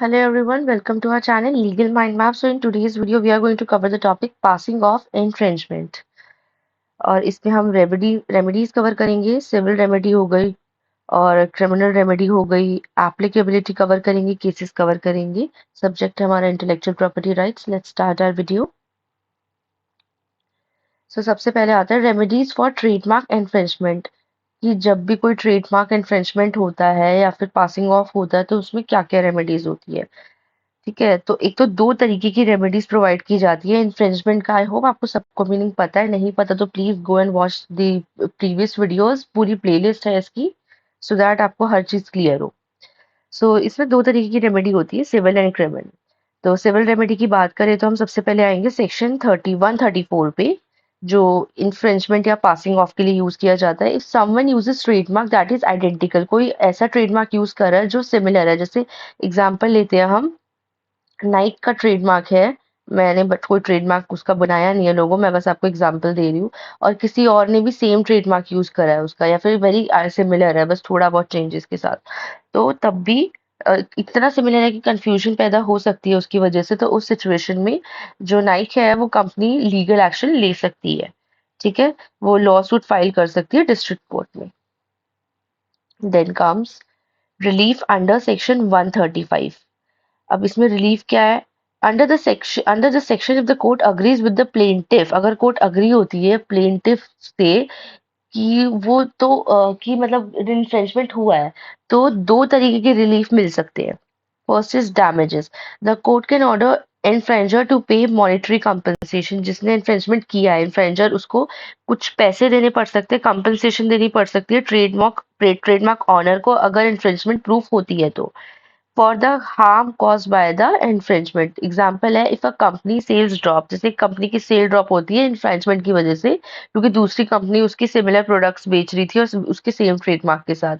Hello everyone, welcome to our channel Legal Mind Map. So in today's video, we are going to cover the topic passing off infringement. और इसमें हम remedies cover करेंगे, civil remedy हो गई और criminal remedy हो गई, applicability cover करेंगे, केसेस कवर करेंगे. सब्जेक्ट है हमारा intellectual property rights. Let's start our video. So सबसे पहले आता है रेमेडीज फॉर ट्रेडमार्क इन्फ्रिंजमेंट. कि जब भी कोई ट्रेडमार्क इन्फ्रिंजमेंट होता है या फिर पासिंग ऑफ होता है तो उसमें क्या क्या रेमेडीज होती है. ठीक है, तो एक तो दो तरीके की रेमेडीज प्रोवाइड की जाती है इन्फ्रिंजमेंट का. आई होप आपको सबको मीनिंग पता है. नहीं पता तो please go and watch the previous videos. पूरी प्लेलिस्ट है इसकी, सो दैट आपको हर चीज क्लियर हो. सो इसमें दो तरीके की रेमेडी होती है, सिविल एंड क्रिमिनल. तो सिविल रेमेडी की बात करें तो हम सबसे पहले आएंगे सेक्शन 31-34 पे, जो इन्फ्रिंजमेंट या पासिंग ऑफ के लिए यूज किया जाता है. If someone uses trademark that is identical, कोई ऐसा ट्रेडमार्क यूज कर रहा है जो सिमिलर है. जैसे एग्जाम्पल लेते हैं हम, नाइक का ट्रेडमार्क है. मैंने बट कोई ट्रेडमार्क उसका बनाया नहीं है लोगो, मैं बस आपको एग्जांपल दे रही हूँ. और किसी और ने भी सेम ट्रेडमार्क यूज करा है उसका, या फिर वेरी सिमिलर है बस थोड़ा बहुत चेंजेस के साथ, तो तब भी इतना सिमिलर है कि कंफ्यूजन पैदा हो सकती है उसकी वजह से. तो उस सिचुएशन में जो नाइक है वो कंपनी लीगल एक्शन ले सकती है. ठीक है, वो लॉ सूट फाइल कर सकती है डिस्ट्रिक्ट कोर्ट में. Then comes relief under section 135. अब इसमें रिलीफ क्या है? Under the section if the court agrees with the plaintiff. अगर कोर्ट अग्री होती है प्लेंटिफ से कि वो तो कि मतलब इन्फ्रिंजमेंट हुआ है, तो दो तरीके के रिलीफ मिल सकते हैं. First is damages. The court can order infringer to pay monetary compensation. जिसने इन्फ्रिंजमेंट किया है इन्फ्रेंजर, उसको कुछ पैसे देने पड़ सकते हैं, कंपनसेशन देनी पड़ सकती है ट्रेडमार्क ऑनर को अगर इन्फ्रिंजमेंट प्रूफ होती है तो. For the harm cause by the infringement. Example है, if a company sales drop, जैसे कंपनी की सेल ड्रॉप होती है इन्फ्रिंजमेंट की वजह से, क्योंकि दूसरी कंपनी उसकी सिमिलर प्रोडक्ट्स बेच रही थी और उसके सेम ट्रेडमार्क के साथ.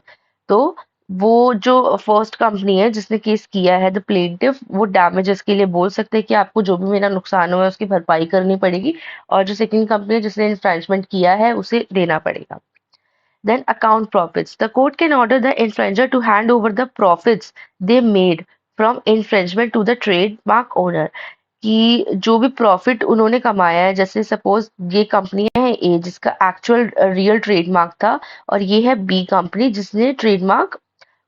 तो वो जो फर्स्ट कंपनी है जिसने केस किया है, द प्लेंटिफ, वो डैमेजेस के लिए बोल सकते हैं कि आपको जो भी मेरा नुकसान हुआ है उसकी भरपाई करनी पड़ेगी, और जो सेकंड कंपनी है जिसने इन्फ्रिंजमेंट किया है उसे देना पड़ेगा. Then account profits. The court can order the infringer to hand over the profits they made from infringement to the trademark owner. कि जो भी प्रॉफिट उन्होंने कमाया है, जैसे सपोज ये कंपनी है ए जिसका एक्चुअल रियल ट्रेडमार्क था, और ये है बी कंपनी जिसने ट्रेडमार्क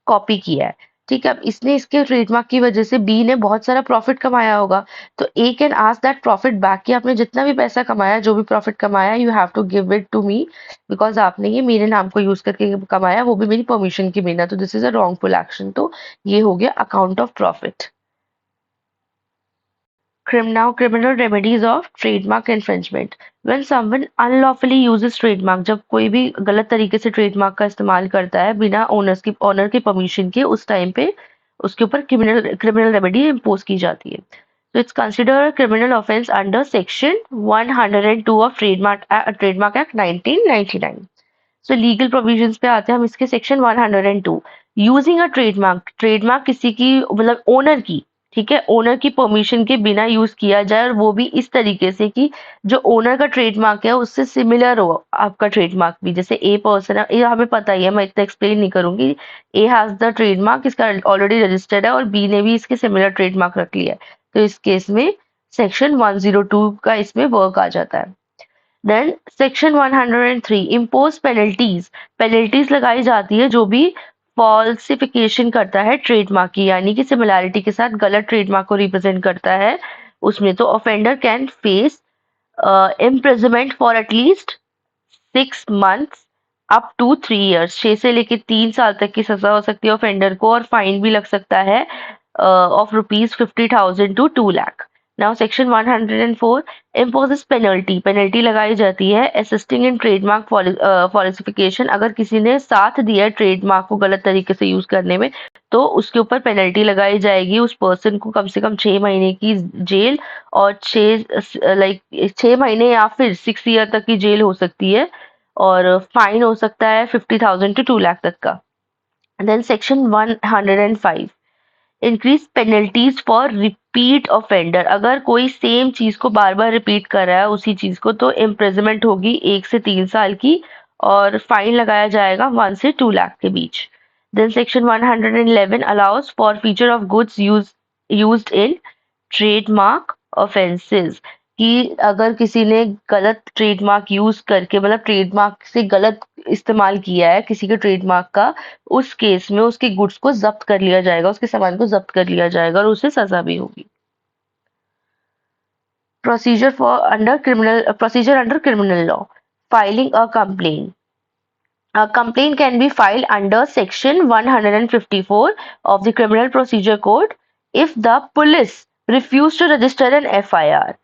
कॉपी किया है. ठीक है, अब इसने इसके ट्रेडमार्क की वजह से बी ने बहुत सारा प्रॉफिट कमाया होगा, तो A can ask that profit back कि आपने जितना भी पैसा कमाया, जो भी प्रॉफिट कमाया, you have to give it to me, because आपने ये मेरे नाम को यूज करके कमाया, वो भी मेरी परमिशन के बिना. तो this is a wrongful action. तो ये हो गया account of profit. Criminal remedies of trademark infringement. When someone unlawfully uses trademark, जब कोई भी गलत तरीके से ट्रेडमार्क का इस्तेमाल करता है बिना ऑनर की परमिशन के, उस टाइम पे उसके ऊपर क्रिमिनल रेमेडी इम्पोज की जाती है. तो it's consider criminal offence under section 102 of trademark act 1999. So legal provisions पे आते हैं हम इसके. सेक्शन 102, यूजिंग अ ट्रेडमार्क किसी की मतलब ओनर की, ठीक है, ओनर की परमिशन के बिना यूज किया जाए, और वो भी इस तरीके से कि जो ओनर का ट्रेडमार्क है उससे सिमिलर हो आपका ट्रेडमार्क भी. जैसे ए पर्सन है, ये हमें पता ही है, मैं इतना एक्सप्लेन नहीं करूंगी. ए हैज द ट्रेडमार्क, इसका ऑलरेडी रजिस्टर्ड है, और बी ने भी इसके सिमिलर ट्रेडमार्क रख लिया है, तो इस केस में सेक्शन 102 का इसमें वर्क आ जाता है. Then section 103, impose penalties. Penalties लगाई जाती है जो भी फॉल्सिफिकेशन करता है ट्रेडमार्क की, यानी कि सिमिलैरिटी के साथ गलत ट्रेडमार्क को रिप्रेजेंट करता है उसमें. तो offender can face imprisonment for at least 6 months up to 3 years. 6 से लेके 3 साल तक की सजा हो सकती है ऑफेंडर को, और फाइन भी लग सकता है of ₹50,000 to 2 lakh. Now section 104 imposes penalty. Penalty लगाई जाती है असिस्टिंग इन ट्रेडमार्क फॉल्सिफिकेशन. अगर किसी ने साथ दिया है ट्रेडमार्क को गलत तरीके से यूज करने में, तो उसके ऊपर पेनल्टी लगाई जाएगी. उस पर्सन को कम से कम 6 महीने की जेल और 6 महीने या फिर 6 year तक की जेल हो सकती है, और फाइन हो सकता है 50,000 to 2 लाख तक का. Then section 105, increase penalties for repeat offender. अगर कोई सेम चीज को बार बार रिपीट कर रहा है उसी चीज को, तो इम्प्रिजनमेंट होगी 1 से 3 साल की, और फाइन लगाया जाएगा 1 से 2 लाख के बीच. Then section 111 allows for feature of goods use used in trademark offences, कि अगर किसी ने गलत ट्रेडमार्क यूज करके मतलब ट्रेडमार्क से गलत इस्तेमाल किया है किसी के ट्रेडमार्क का, उस केस में उसके गुड्स को जब्त कर लिया जाएगा, उसके सामान को जब्त कर लिया जाएगा और उसे सजा भी होगी। Procedure under criminal law. Filing a complaint. A complaint can be filed under Section 154 of the Criminal Procedure Code if the police refuse to register an FIR.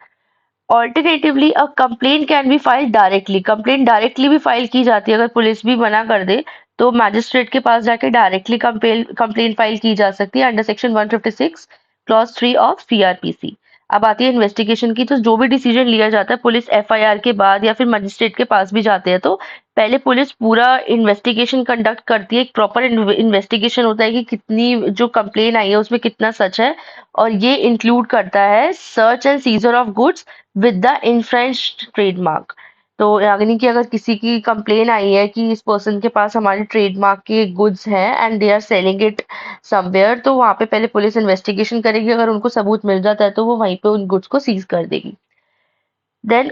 Alternatively, a complaint can be filed directly. Complaint directly भी file की जाती है, अगर police भी मना कर दे तो magistrate के पास जाके डायरेक्टली कंप्लेंट फाइल की जा सकती है under section 156 clause 3 of CrPC. अब आती है इन्वेस्टिगेशन की, तो जो भी डिसीजन लिया जाता है पुलिस एफआईआर के बाद या फिर मजिस्ट्रेट के पास भी जाते हैं, तो पहले पुलिस पूरा इन्वेस्टिगेशन कंडक्ट करती है। एक प्रॉपर इन्वेस्टिगेशन होता है कि कितनी जो कंप्लेन आई है उसमें कितना सच है, और ये इंक्लूड करता है search and seizure of goods with the infringed trademark. तो यानी कि अगर किसी की कंप्लेन आई है कि इस पर्सन के पास हमारे ट्रेडमार्क के गुड्स हैं and they are selling it somewhere, तो वहां पे पहले पुलिस इन्वेस्टिगेशन करेगी, अगर उनको सबूत मिल जाता है तो वो वहीं पे उन गुड्स को सीज कर देगी। Then,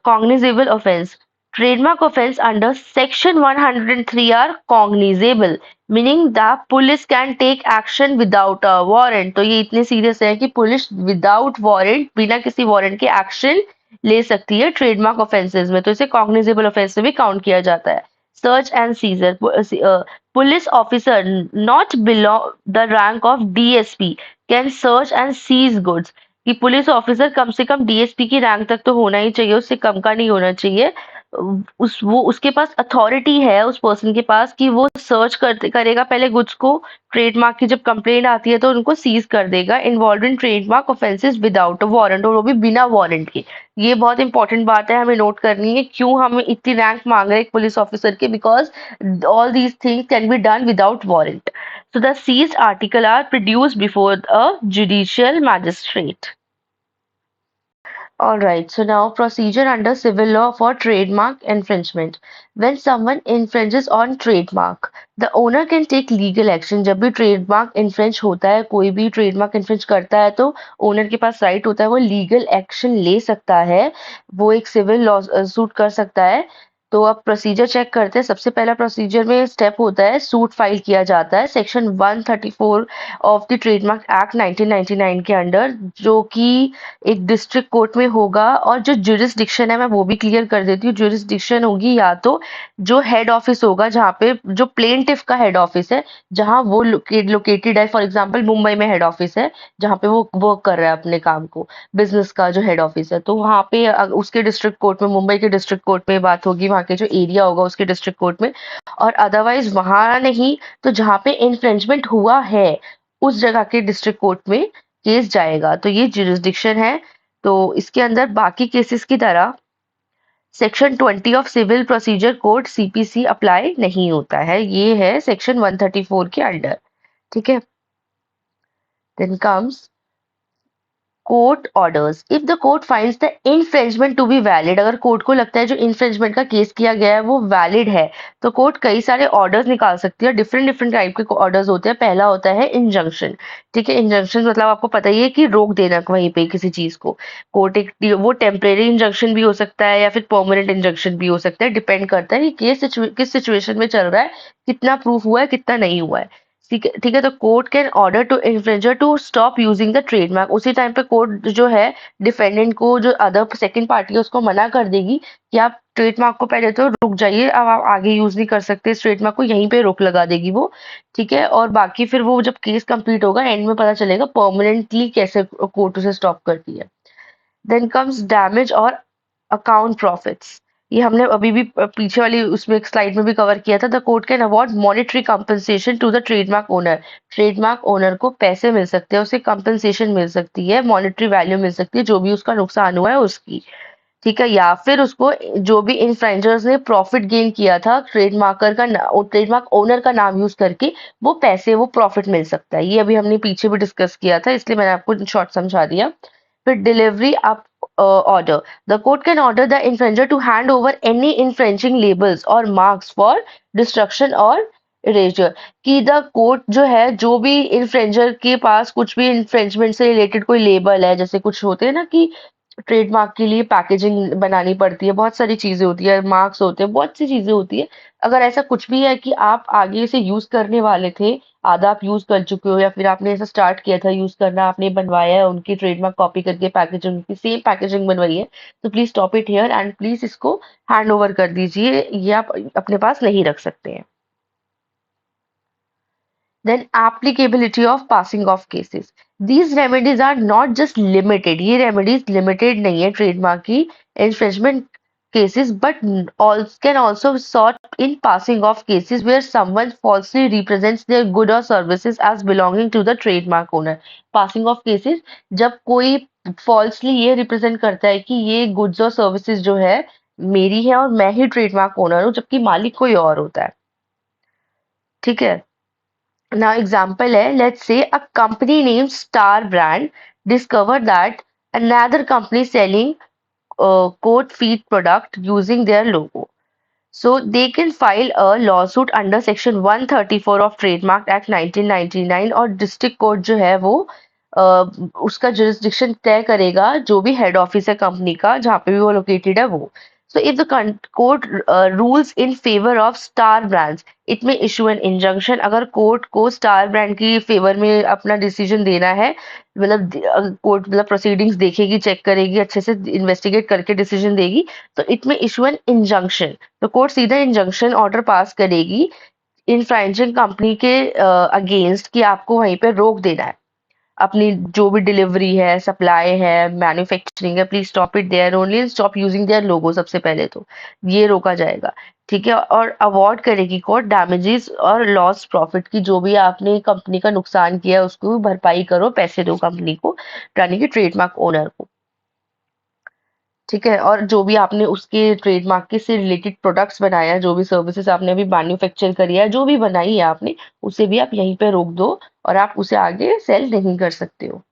cognizable offense. Trademark offense under Section 103 are cognizable, meaning the police can take action without a warrant. तो ये इतने सीरियस है कि पुलिस विदाउट वारंट, बिना किसी वारंट के एक्शन ले सकती है ट्रेडमार्क ऑफेंसेस में, तो इसे कॉग्निजेबल ऑफेंस में भी काउंट किया जाता है। Search and seizure, police officer not below the rank of DSP can search and seize goods, कि पुलिस ऑफिसर कम से कम डीएसपी की रैंक तक तो होना ही चाहिए, उससे कम का नहीं होना चाहिए। उसके पास अथॉरिटी है उस पर्सन के पास कि वो सर्च करेगा पहले गुड्स को। ट्रेडमार्क की जब कंप्लेंट आती है तो उनको सीज कर देगा involve in trademark offences without a warrant, और वो भी बिना वारंट के। ये बहुत इंपॉर्टेंट बात है, हमें नोट करनी है क्यों हम इतनी रैंक मांग रहे हैं एक पुलिस ऑफिसर के, because all these things can be done without warrant. So the seized article are produced before a judicial magistrate. Alright, so now procedure under civil law for trademark infringement. When someone infringes on trademark, the owner can take legal action. जब भी trademark infringe होता है, कोई भी trademark infringe करता है, तो owner के पास right होता है, वो legal action ले सकता है, वो एक civil lawsuit कर सकता है। तो अब प्रोसीजर चेक करते हैं। सबसे पहला प्रोसीजर में स्टेप होता है, सूट फाइल किया जाता है section 134 of the trademark act 1999 के अंडर, जो कि एक डिस्ट्रिक्ट कोर्ट में होगा। और जो जुरिस्डिक्शन है मैं वो भी क्लियर कर देती हूँ। जुरिस्डिक्शन होगी या तो जो हेड ऑफिस होगा, जहाँ पे जो प्लेंटिफ का हेड ऑफिस है, जहाँ वो लोकेटेड है। फॉर एग्जाम्पल मुंबई में हेड ऑफिस है जहाँ पे वो वर्क कर रहा है अपने काम को, बिजनेस का जो हेड ऑफिस है, तो वहाँ पे उसके डिस्ट्रिक्ट कोर्ट में, मुंबई के डिस्ट्रिक्ट कोर्ट में बात होगी, वहाँ के जो एरिया होगा उसके डिस्ट्रिक्ट कोर्ट में। और अदरवाइज वहां नहीं तो जहाँ पे इन्फ्रिंजमेंट हुआ है उस जगह के डिस्ट्रिक्ट कोर्ट में केस जाएगा। तो ये जुरिस्डिक्शन है। तो इसके अंदर बाकी केसेस की तरह section 20 of civil procedure code CPC apply नहीं होता है, ये है सेक्शन 134 के अंडर। ठीक है। Then comes court orders. If the court finds the infringement to be valid, अगर कोर्ट को लगता है जो इन्फ्रिंजमेंट का केस किया गया है वो वैलिड है, तो कोर्ट कई सारे ऑर्डर्स निकाल सकती है। डिफरेंट डिफरेंट टाइप के ऑर्डर्स होते हैं। पहला होता है इंजंक्शन। ठीक है, इंजंक्शन मतलब आपको पता ही है कि रोक देना वहीं पे किसी चीज को। कोर्ट एक वो टेम्परेरी इंजंक्शन भी हो सकता है या फिर परमानेंट इंजंक्शन भी हो सकता है, डिपेंड करता है कि केस किस सिचुएशन में चल रहा है, कितना प्रूफ हुआ है कितना नहीं हुआ है। ठीक है। तो court can order to infringer to stop using the trademark. उसी टाइम पे कोर्ट जो है डिफेंडेंट को, जो अदर सेकंड पार्टी है, उसको मना कर देगी कि आप ट्रेडमार्क को पहले तो रुक जाइए, अब आप आगे यूज नहीं कर सकते इस ट्रेडमार्क को, यहीं पे रोक लगा देगी वो। ठीक है। और बाकी फिर वो जब केस कंप्लीट होगा एंड में पता चलेगा परमानेंटली कैसे कोर्ट उसे स्टॉप करती है। देन कम्स डैमेज और अकाउंट प्रॉफिट्स। ये हमने अभी भी पीछे वाली उसमें एक स्लाइड में भी कवर किया था। The court can award monetary compensation to the trademark owner. Trademark owner को पैसे मिल सकते हैं, उसे कंपनसेशन मिल सकती है, मॉनेटरी वैल्यू मिल सकती है, जो भी उसका नुकसान हुआ है उसकी। ठीक है। या फिर उसको जो भी इन्फ्रेंजर्स ने प्रॉफिट गेन किया था ट्रेडमार्क ओनर का नाम यूज करके, वो पैसे वो प्रॉफिट मिल सकता है। ये अभी हमने पीछे भी डिस्कस किया था, इसलिए मैंने आपको शॉर्ट समझा दिया। फिर delivery up order. The court can order the infringer to hand over any infringing labels और मार्क्स फॉर डिस्ट्रक्शन और इरेजर कि द कोर्ट जो है, जो भी इन्फ्रिंजर के पास कुछ भी इन्फ्रिंजमेंट से रिलेटेड कोई लेबल है, जैसे कुछ होते हैं ना कि ट्रेडमार्क के लिए पैकेजिंग बनानी पड़ती है, बहुत सारी चीजें होती है, मार्क्स होते हैं, बहुत सी चीजें होती है। अगर ऐसा कुछ भी है कि आप आगे से यूज करने वाले थे, आधा आप यूज कर चुके हो, या फिर आपने ऐसा स्टार्ट किया था यूज करना, आपने बनवाया है उनकी ट्रेडमार्क कॉपी करके पैकेजिंग की सेम पैकेजिंग बनवाई है, तो please stop it here and please इसको हैंड ओवर कर दीजिए, ये आप अपने पास नहीं रख सकते हैं। Then applicability of passing off cases. These remedies are not just limited. ये remedies limited नहीं है trademark की infringement cases, but can also sought in passing off cases where someone falsely represents their good or services as belonging to the trademark owner. Passing off cases जब कोई falsely ये represent करता है कि ये goods और services जो है मेरी है और मैं ही trademark owner हूँ, जबकि मालिक कोई और होता है। ठीक है। Now example है, let's say a company named Star Brand discovered that another company selling coat feed product using their logo. So they can file a lawsuit under section 134 of Trademark Act 1999 और district court जो है वो उसका jurisdiction तय करेगा जो भी head office है कंपनी का जहाँ पे भी वो लोकेटेड है वो. So if the court rules in favor of Star Brands, it may issue an injunction. अगर कोर्ट को स्टार ब्रांड की फेवर में अपना डिसीजन देना है, मतलब कोर्ट मतलब प्रोसीडिंग्स देखेगी, चेक करेगी, अच्छे से इन्वेस्टिगेट करके डिसीजन देगी, तो इट में इशू एन इंजंक्शन. तो कोर्ट सीधा इंजंक्शन ऑर्डर पास करेगी इनफ्राइंजिंग कंपनी के अगेंस्ट कि आपको वहीं पे रोक देना है, अपनी जो भी डिलीवरी है, सप्लाई है, मैन्युफैक्चरिंग है, please stop it there only, stop using their logo. सबसे पहले तो ये रोका जाएगा. ठीक है. और अवॉर्ड करेगी कोर्ट डैमेजेस और लॉस प्रॉफिट की, जो भी आपने कंपनी का नुकसान किया उसको भरपाई करो, पैसे दो कंपनी को, यानी कि ट्रेडमार्क ओनर को. ठीक है. और जो भी आपने उसके ट्रेडमार्क के से रिलेटेड प्रोडक्ट्स बनाया, जो भी सर्विसेज आपने अभी मैन्युफैक्चर करी है, जो भी बनाई है आपने, उसे भी आप यहीं पे रोक दो और आप उसे आगे सेल नहीं कर सकते हो.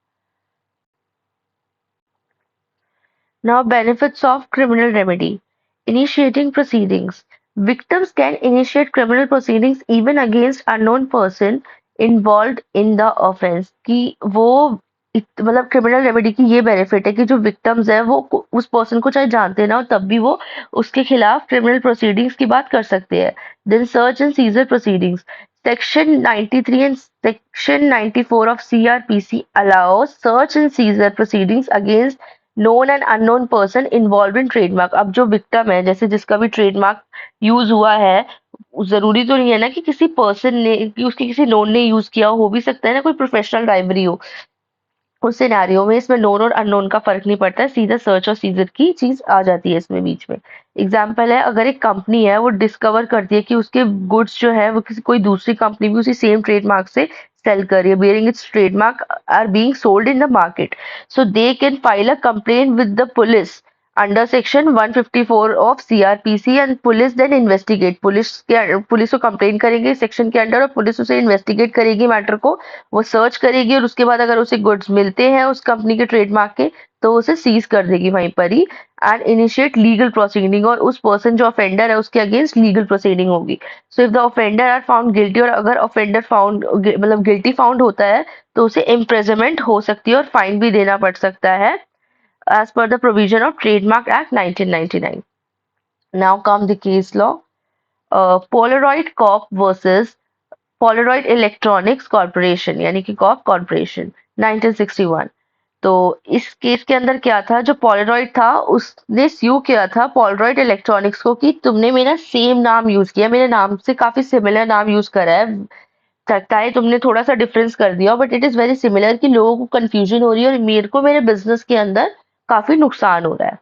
Now, benefits of criminal remedy. Initiating proceedings. Victims can initiate criminal proceedings even against unknown person involved in the offense. कि वो मतलब क्रिमिनल रेमेडी की ये बेनिफिट है कि जो विक्टिम्स है वो उस पर्सन को चाहे जानते ना हो, तब भी वो उसके खिलाफ क्रिमिनल प्रोसीडिंग्स की बात कर सकते हैं. Then search and seizure proceedings. Section 93 and Section 94 of CRPC allows search and seizure proceedings against known and unknown person involved in trademark. अब जो विक्टिम है, जैसे जिसका भी ट्रेडमार्क यूज हुआ है, जरूरी तो नहीं है ना कि किसी पर्सन ने कि उसके किसी नोन ने यूज किया हो भी सकता है ना कोई प्रोफेशनल ड्राइवरी हो. उस सिनेरियो में इसमें नोन और अननोन का फर्क नहीं पड़ता है, सीधा सर्च और सीजर की चीज आ जाती है इसमें बीच में. एग्जाम्पल है, अगर एक कंपनी है वो डिस्कवर करती है कि उसके गुड्स जो है वो किसी कोई दूसरी कंपनी भी उसी सेम ट्रेडमार्क से सेल कर रही है, bearing its trademark are being sold in the market, so they can file a complaint with the police under section 154 of CrPC and police then investigate. Police को complain करेंगे section के under और police उसे investigate करेगी, matter को वो search करेगी और उसके बाद अगर उसे गुड्स मिलते हैं उस कंपनी के ट्रेडमार्क के, तो उसे सीज कर देगी वहीं पर ही एंड इनिशिएट लीगल प्रोसीडिंग, और उस पर्सन जो ऑफेंडर है उसके अगेंस्ट लीगल प्रोसीडिंग होगी. So if the offender are found guilty, और अगर ऑफेंडर फाउंड मतलब गिल्टी फाउंड होता है तो उसे इम्प्रिजनमेंट हो सकती है और फाइन भी देना पड़ सकता है as per the provision of Trademark Act 1999. Now come the case law. Polaroid Corp versus Polaroid Electronics Corporation, यानी कि कॉप कॉर्पोरेशन 1961. तो इस केस के अंदर क्या था, जो पोलरॉइड था उसने स्यू किया था पोलरॉइड इलेक्ट्रॉनिक्स को कि तुमने मेरा सेम नाम यूज किया, मेरे नाम से काफी सिमिलर नाम यूज करा है, सकता है तुमने थोड़ा सा डिफरेंस कर दिया but it is very similar, कि लोगों को कंफ्यूजन हो रही है और मेरे को मेरे बिजनेस के अंदर काफी नुकसान हो रहा है.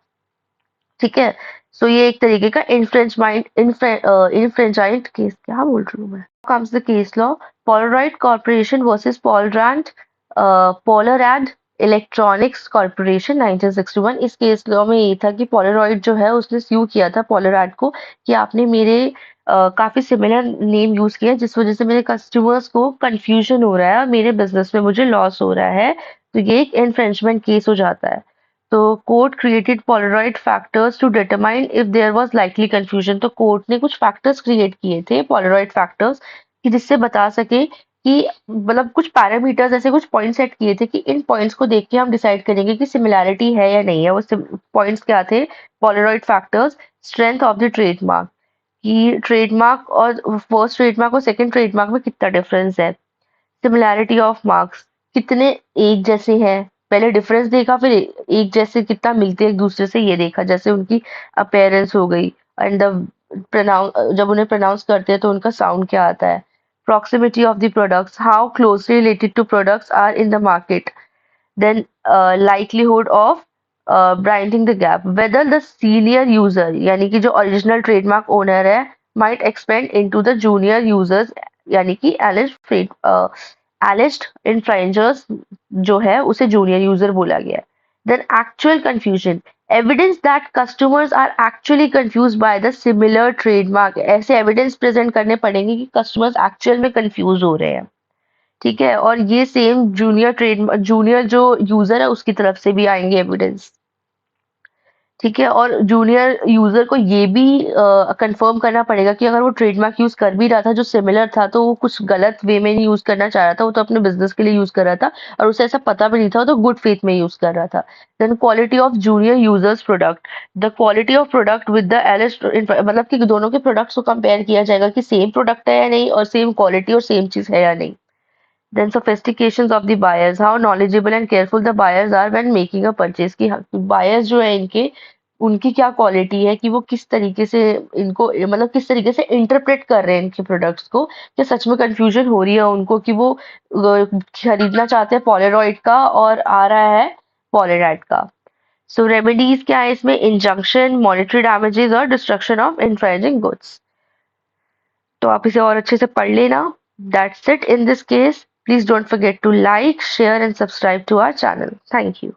ठीक है. सो ये एक तरीके का इन्फ्रेंचाइज केस, क्या बोल रही हूँ मैं. Comes the case law. Polaroid Corporation versus Polarad Electronics Corporation 1961. इस केस लॉ में ये था कि पोलरॉइड जो है उसने स्यू किया था पोलरैड को कि आपने मेरे काफी सिमिलर नेम यूज किया जिस वजह से मेरे कस्टमर्स को कंफ्यूजन हो रहा है और मेरे बिजनेस में मुझे लॉस हो रहा है, तो ये एक इन्फ्रेंचमेंट केस हो जाता है. तो court created Polaroid factors to determine if there was likely confusion. तो कोर्ट ने कुछ फैक्टर्स क्रिएट किए थे पोलरॉइड फैक्टर्स कि जिससे बता सके कि मतलब कुछ पैरामीटर्स ऐसे कुछ पॉइंट सेट किए थे कि इन पॉइंट्स को देख के हम डिसाइड करेंगे कि सिमिलैरिटी है या नहीं है। वो पॉइंट्स क्या थे? Polaroid factors, strength of the trademark, कि ट्रेडमार्क और फर्स्ट ट्रेडमार्क और सेकंड ट्रेडमार्क में कितना डिफरेंस है। सिमिलैरिटी ऑफ मार्क्स, कितने एक जैसे हैं, पहले डिफरेंस देखा, फिर एक जैसे कितना मिलते हैं एक दूसरे से ये देखा, जैसे उनकी अपेयरेंस हो गई, एंड द प्रोनाउंस, जब उन्हें प्रोनाउंस करते हैं तो उनका साउंड क्या आता है। Proximity of the products, how closely related to products are in the market. Then likelihood of bridging the gap, whether the senior user यानी कि जो original trademark owner है might expand into the junior users, यानी कि alleged infringers जो है उसे junior user बोला गया है। Then actual confusion, evidence that customers are actually confused by the similar trademark, ऐसे evidence present करने पड़ेंगे कि customers actual में confuse हो रहे हैं। ठीक है, और ये सेम जूनियर जो यूजर है उसकी तरफ से भी आएंगे एविडेंस। ठीक है, और जूनियर यूजर को ये भी कंफर्म करना पड़ेगा कि अगर वो ट्रेडमार्क यूज कर भी रहा था जो सिमिलर था, तो वो कुछ गलत वे में नहीं यूज करना चाह रहा था, वो तो अपने बिजनेस के लिए यूज कर रहा था और उसे ऐसा पता भी नहीं था, वो तो गुड फेथ में यूज कर रहा था। Then quality of junior users product, the quality of product with the a list, मतलब कि दोनों के प्रोडक्ट्स को कंपेयर किया जाएगा कि सेम प्रोडक्ट है या नहीं, और सेम क्वालिटी और सेम चीज है या नहीं। Then sophistications of the buyers, how knowledgeable and careful the buyers are when making a purchase, कि buyers जो है इनके, उनकी क्या क्वालिटी है, कि वो किस तरीके से इनको, मतलब किस तरीके से इंटरप्रेट कर रहे हैं इनके प्रोडक्ट्स को, क्या सच में कंफ्यूजन हो रही है उनको कि वो खरीदना चाहते हैं पोलेरॉइड का और आ रहा है पॉलीराइड का। सो रेमेडीज क्या है इसमें? इंजंक्शन, मॉनेटरी डैमेजेस और डिस्ट्रक्शन ऑफ इन्फ्रिंजिंग गुड्स। तो आप इसे और अच्छे से पढ़ लेना। That's it in this case. Please don't forget to like, share and subscribe to our channel. Thank you.